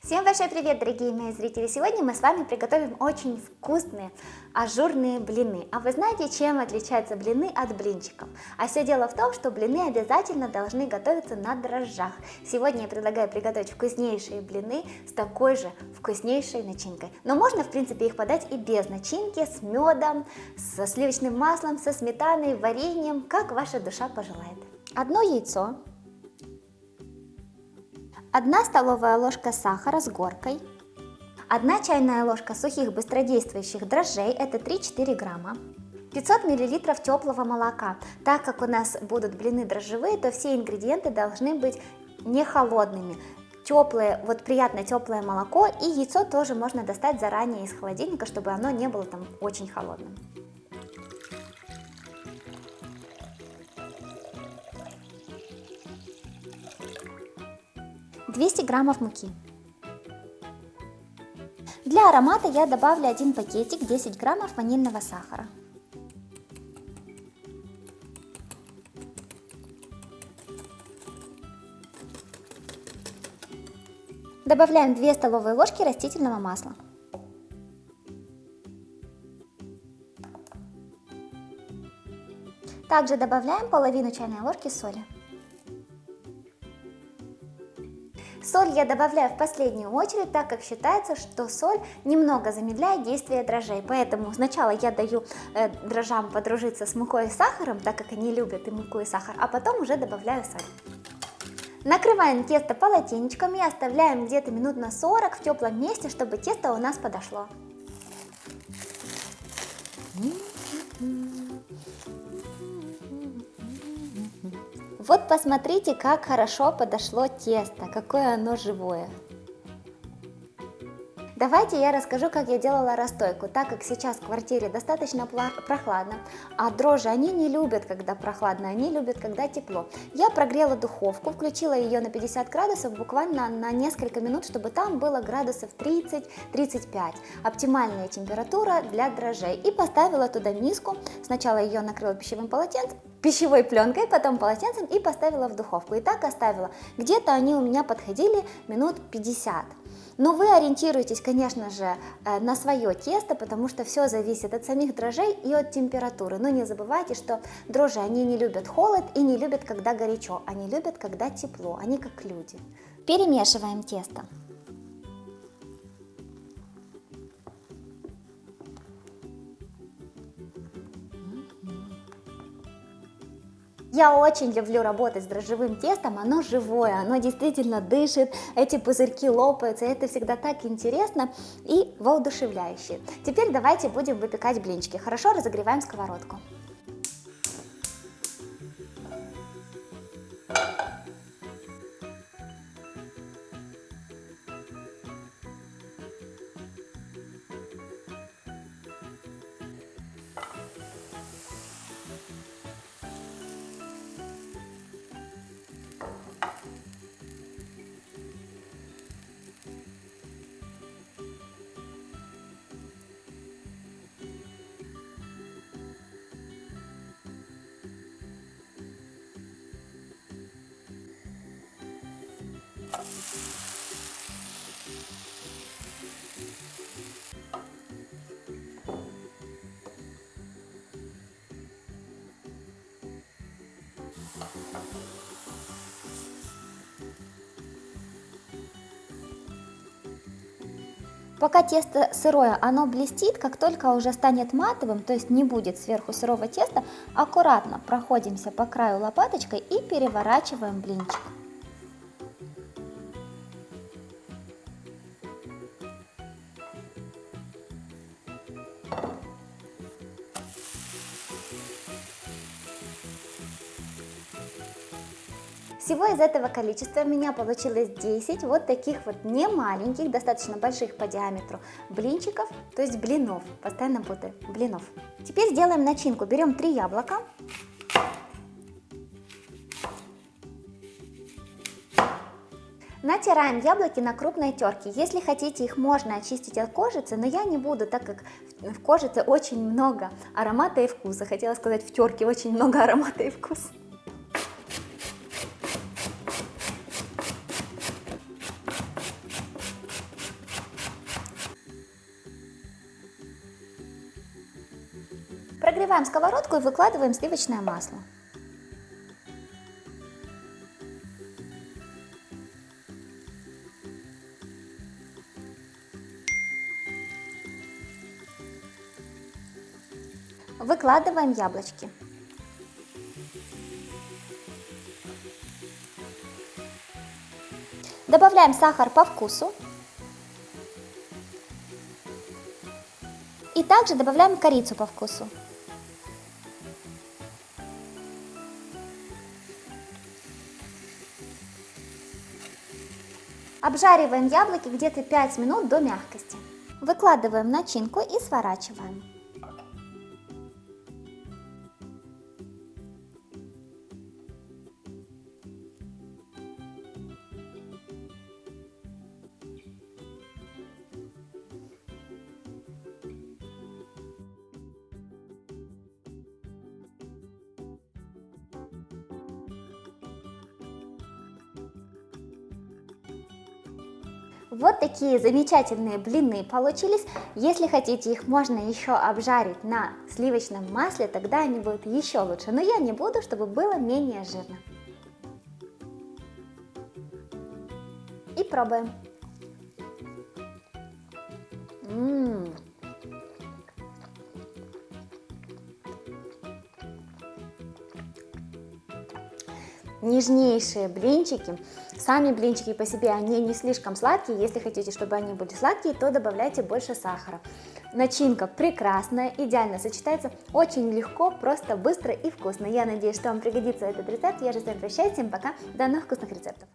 Всем большой привет, дорогие мои зрители! Сегодня мы с вами приготовим очень вкусные ажурные блины. А вы знаете, чем отличаются блины от блинчиков? А все дело в том, что блины обязательно должны готовиться на дрожжах. Сегодня я предлагаю приготовить вкуснейшие блины с такой же вкуснейшей начинкой. Но можно, в принципе, их подать и без начинки, с медом, со сливочным маслом, со сметаной, вареньем, как ваша душа пожелает. Одно яйцо. 1 столовая ложка сахара с горкой, 1 чайная ложка сухих быстродействующих дрожжей, это 3-4 грамма, 500 мл теплого молока. Так как у нас будут блины дрожжевые, то все ингредиенты должны быть не холодными. Теплое, приятно теплое молоко, и яйцо тоже можно достать заранее из холодильника, чтобы оно не было там очень холодным. – 200 граммов муки. Для аромата я добавлю 1 пакетик 10 граммов ванильного сахара. Добавляем 2 столовые ложки растительного масла. Также добавляем половину чайной ложки соли. Соль я добавляю в последнюю очередь, так как считается, что соль немного замедляет действие дрожжей. Поэтому сначала я даю дрожжам подружиться с мукой и сахаром, так как они любят и муку, и сахар, а потом уже добавляю соль. Накрываем тесто полотенечком и оставляем где-то минут на 40 в теплом месте, чтобы тесто у нас подошло. Вот посмотрите, как хорошо подошло тесто, какое оно живое. Давайте я расскажу, как я делала расстойку, так как сейчас в квартире достаточно прохладно, а дрожжи они не любят, когда прохладно, они любят, когда тепло. Я прогрела духовку, включила ее на 50 градусов буквально на несколько минут, чтобы там было градусов 30-35, оптимальная температура для дрожжей, и поставила туда миску. Сначала ее накрыла пищевой пленкой, потом полотенцем и поставила в духовку. И так оставила. Где-то они у меня подходили минут 50. Но вы ориентируйтесь, конечно же, на свое тесто, потому что все зависит от самих дрожжей и от температуры. Но не забывайте, что дрожжи, они не любят холод и не любят, когда горячо. Они любят, когда тепло. Они как люди. Перемешиваем тесто. Я очень люблю работать с дрожжевым тестом, оно живое, оно действительно дышит, эти пузырьки лопаются, это всегда так интересно и воодушевляюще. Теперь давайте будем выпекать блинчики. Хорошо разогреваем сковородку. Пока тесто сырое, оно блестит, как только уже станет матовым, то есть не будет сверху сырого теста, аккуратно проходимся по краю лопаточкой и переворачиваем блинчик. Всего из этого количества у меня получилось 10 вот таких вот не маленьких, достаточно больших по диаметру блинчиков, то есть блинов, постоянно путаю, блинов. Теперь сделаем начинку. Берем 3 яблока. Натираем яблоки на крупной терке. Если хотите, их можно очистить от кожицы, но я не буду, так как в кожице очень много аромата и вкуса. Хотела сказать, в терке очень много аромата и вкуса. Прогреваем сковородку и выкладываем сливочное масло. Выкладываем яблочки. Добавляем сахар по вкусу. И также добавляем корицу по вкусу. Обжариваем яблоки где-то 5 минут до мягкости. Выкладываем начинку и сворачиваем. Вот такие замечательные блины получились. Если хотите, их можно еще обжарить на сливочном масле, тогда они будут еще лучше. Но я не буду, чтобы было менее жирно. И пробуем. Нежнейшие блинчики. Сами блинчики по себе, они не слишком сладкие. Если хотите, чтобы они были сладкие, то добавляйте больше сахара. Начинка прекрасная, идеально сочетается, очень легко, просто быстро и вкусно. Я надеюсь, что вам пригодится этот рецепт. Я же с вами прощаюсь, всем пока, до новых вкусных рецептов.